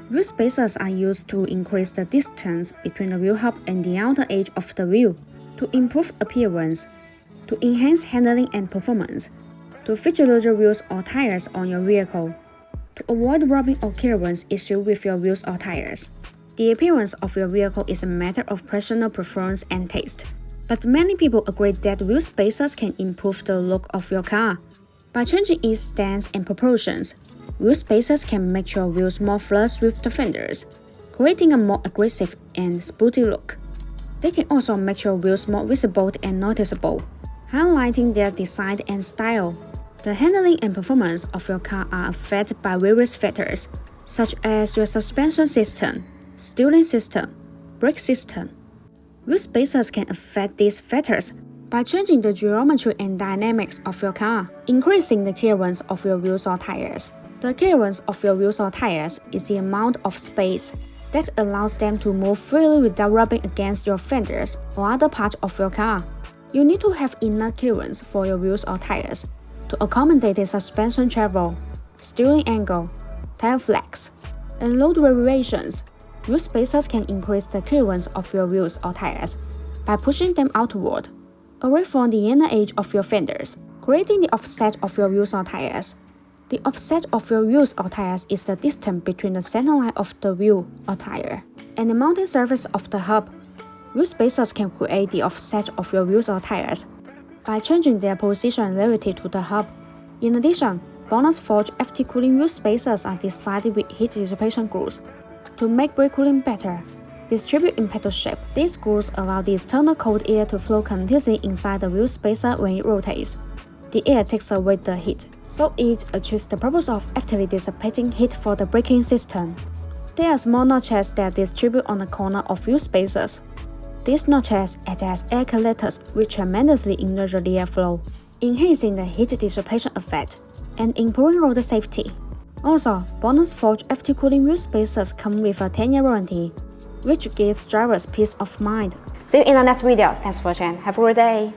Wheel spacers are used to increase the distance between the wheel hub and the outer edge of the wheel, to improve appearance, to enhance handling and performance, to feature larger wheels or tires on your vehicle, to avoid rubbing or clearance issues with your wheels or tires. The appearance of your vehicle is a matter of personal preference and taste, but many people agree that wheel spacers can improve the look of your car. By changing its stance and proportions, wheel spacers can make your wheels more flush with the fenders, creating a more aggressive and sporty look. They can also make your wheels more visible and noticeable, highlighting their design and style. The handling and performance of your car are affected by various factors, such as your suspension system, steering system, brake system. Wheel spacers can affect these factors by changing the geometry and dynamics of your car, increasing the clearance of your wheels or tires. The clearance of your wheels or tires is the amount of space that allows them to move freely without rubbing against your fenders or other parts of your car. You need to have enough clearance for your wheels or tires to accommodate the suspension travel, steering angle, tire flex, and load variations. Wheel spacers can increase the clearance of your wheels or tires by pushing them outward, away from the inner edge of your fenders, creating the offset of your wheels or tires. The offset of your wheels or tires is the distance between the center line of the wheel or tire and the mounting surface of the hub. Wheel spacers can create the offset of your wheels or tires by changing their position relative to the hub. In addition, BONOSS forged FT cooling wheel spacers are designed with heat dissipation grooves to make brake cooling better. Distribute in petal shape, these grooves allow the external cold air to flow continuously inside the wheel spacer when it rotates. The air takes away the heat, so it achieves the purpose of actively dissipating heat for the braking system. There are small notches that distribute on the corner of wheel spacers. These notches act as air collectors which tremendously enlarge the airflow, enhancing the heat dissipation effect and improving road safety. Also, BONOSS forged FT cooling wheel spacers come with a 10-year warranty, which gives drivers peace of mind. See you in the next video. Thanks for watching. Have a great day.